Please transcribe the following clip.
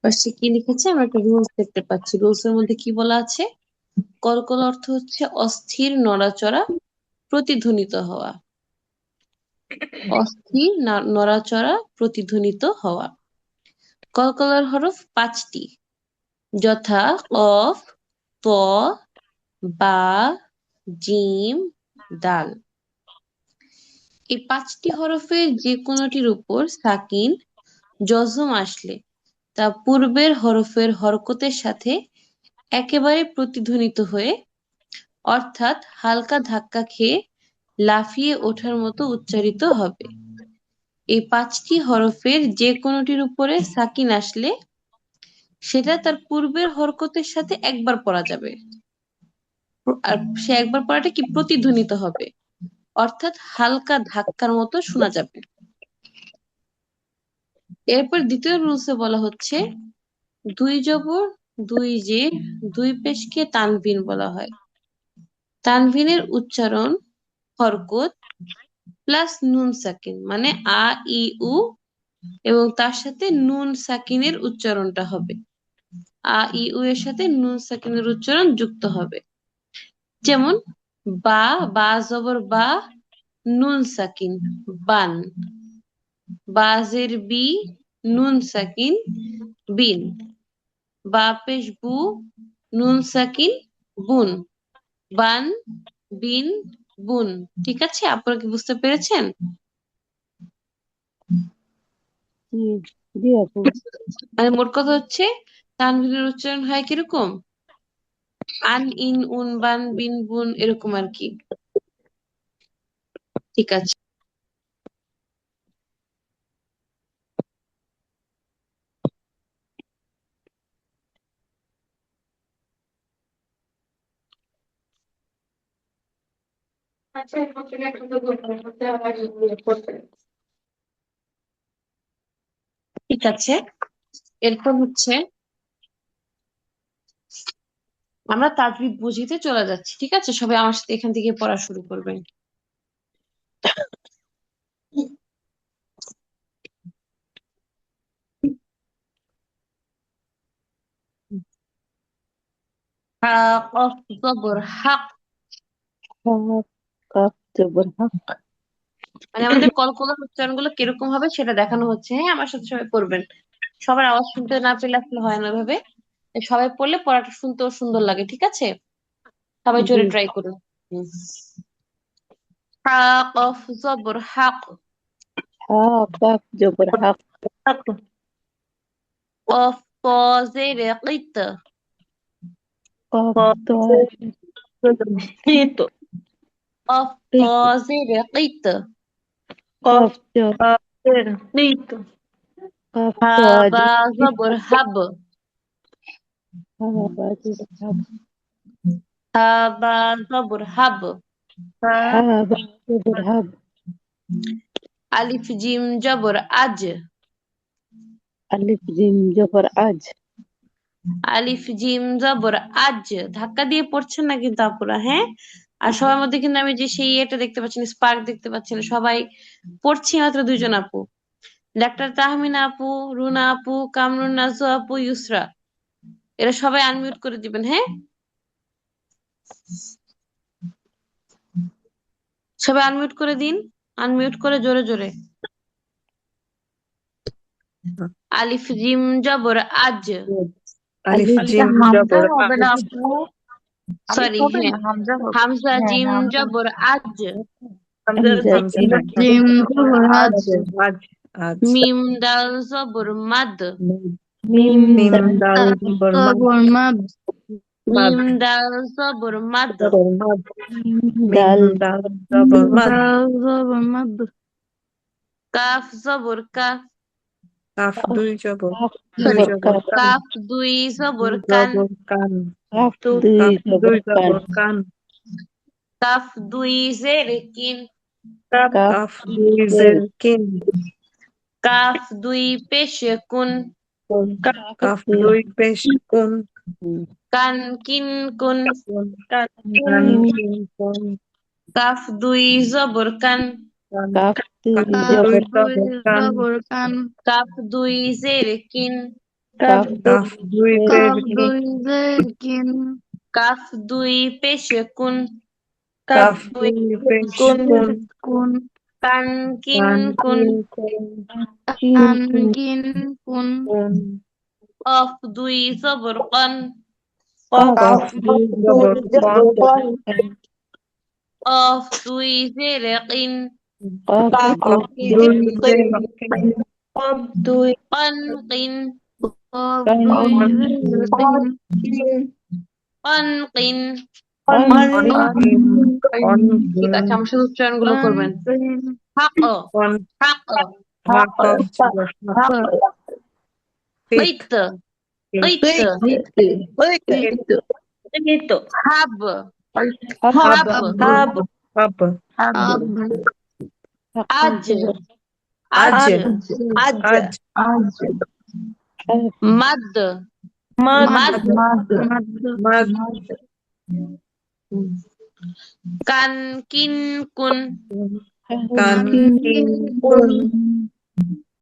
পাশে কি লিখেছে? আমরা একটা রুলস দেখতে পাচ্ছি। রুলস এর মধ্যে কি বলা আছে? কলকল অর্থ হচ্ছে অস্থির নড়াচড়া, প্রতিধ্বনিত হওয়া। অস্থির নড়াচড়া, প্রতিধ্বনিত হওয়া। কলকলার হরফ 5টি, যথা কফ, ত, বা, জিম, দাল। এই 5টি হরফের যে কোনোটির উপর সাকিন, জজম আসলে তা পূর্বের হরফের হরকতের সাথে একেবারে প্রতিধ্বনিত হয়ে, অর্থাৎ হালকা ধাক্কা খেয়ে লাফিয়ে ওঠার মতো উচ্চারিত হবে। এই 5টি হরফের যে কোনোটির উপরে সাকিন আসলে সেটা তার পূর্বের হরকতের সাথে একবার পড়া যাবে। আর সে একবার পড়াটা কি প্রতিধ্বনিত হবে, অর্থাৎ হালকা ধাক্কার মতো শোনা যাবে। এরপর দ্বিতীয় রুলসে বলা হচ্ছে 2 জবর, 2 জের, 2 পেশকে তানভিন বলা হয়। তানভিনের উচ্চারণ হরকত প্লাস নুন সাকিন, মানে আ ই উ, এবং তার সাথে নুন সাকিনের উচ্চারণটা হবে। আ ই উ এর সাথে নুন সাকিনের উচ্চারণ যুক্ত হবে। যেমন বা, বা জবর বা, নুন সাকিন, বান। বাজের বি, নুন সাকিন, বিন। বা পেশ বু, নুন সাকিন, বুন। বান, বিন, বুন। ঠিক আছে? আপনারা কি বুঝতে পেরেছেন? জি আপু। মানে মোট কথা হচ্ছে তানভীরের উচ্চারণ হয় কিরকম? আন, ইন, উন, বান, বিন, বুন, এরকম আর কি। ঠিক আছে। ঠিক আছে, এরপর হচ্ছে আমরা তাজবিদ বুঝিতে চলে যাচ্ছি। ঠিক আছে, সবাই আমার সাথে এখান থেকে পড়া শুরু করবেন। হা, কফ জবর হাক। হক, কাফ জবর হক। মানে আমাদের কলকলার উচ্চারণ গুলো কিরকম হবে সেটা দেখানো হচ্ছে। হ্যাঁ, আমার সাথে সবাই পড়বেন। সবার আওয়াজ শুনতে না পেলে আসলে হয় না ভাবে। সবাই পড়লে পড়াটা শুনতেও সুন্দর লাগে। ঠিক আছে, সবাই জি। জোরে ট্রাই করুন। হুম। হা, কফ জবর হাক। হক, কাফ জবর হক। কফ ত জেরে কিত। কফ ত কফ ত জেরে কিত। কফ জ কফ হা, ত বা জি জবর হাব। হা বা জবর হব। হা, বা জবর হাব। হা বা জবর হব। আলিফ জিম জবর আজ। আলিফ জিম জবর আজ। আলিফ জিম জবর আজ। ধাক্কা দিয়ে পড়ছেন না কিন্তু আপুরা, হ্যাঁ? আর সবার মধ্যে কিন্তু আমি যে সেই এটা দেখতে পাচ্ছেন, স্পার্ক দেখতে পাচ্ছেন, সবাই পড়ছি মাত্র 2 জন আপু। ডাক্তার তাহমিনা আপু, রুনা আপু, কামরুন নাজু আপু, ইউসরা, এরা সবাই আনমিউট করে দিবেন, হ্যাঁ? সবাই আনমিউট করে দিন, আনমিউট করে জোরে জোরে। আলিফ জিম জবর আজ। আলিফ আলিফ জিম জিম হামজা জবর হবে না আজ। আপু? আলিফ সরি, হবে হ্যাঁ, না, হামজা হবে। হামজা হ্যাঁ, জিম হামজা। জবর আজ। হামজা হামজা জিম নাই। জিম জবর আজ। আজ, আজ। মিম দাল জবর মাদ। মিম মিম দাল দাল জবর মাদ। জবর মাদ। মাদ মিম দাল জবর মাদ। জবর মাদ। মিম মিম দাল দাল জবর মাদ। দাল জবর মাদ। কাফ জবর কাফ। কাফ দুই জবর, কাফ দুই সরি, জবর জবর কাফ। কান। কাফ 2 জবর দুই কান। জবর কান। কাফ দুই কাফ জবর দুই কান। জবর কান। কাফ 2 জের কিন। কাফ কাফ দুই দুই জের জের কিন। কাফ 2 পেশ কুন। কুন। কাফ কাফ দুই দুই পেশ কুন। কান কিন কুন। কুন। কান কিন। কিন কুন। কাফ 2 জবর কান। কান। কাফ দুই কাফ কাফ দুই জবর দুই জবর কান। জবর কান। কাফ 2 জের কিন। কাফ কাফ দুই কাফ পেশ দুই জের কিন কাফ দুই পেশে কুন কাফ দুই পেশ কুন কুন কুন কান কিন কুন কান কিন কুন কুন কফ দুই জবর কন কফ দুই জবর কন কফ দুই জেরে কিন কফ দুই জের কিন কন কিন কফ দুই জের কিন কন কিন কন কিন কন ঠিক কিন আছে, আমার সাথে উচ্চারণগুলো করবেন। কিন হাক কন হাক কফ জবর ঠিক قيت قيت قيت حب হাব حب হাব আব عج আজ عج আজ مد মাদ مد মাদ মাদ كان كن كن কান কিন কিন কুন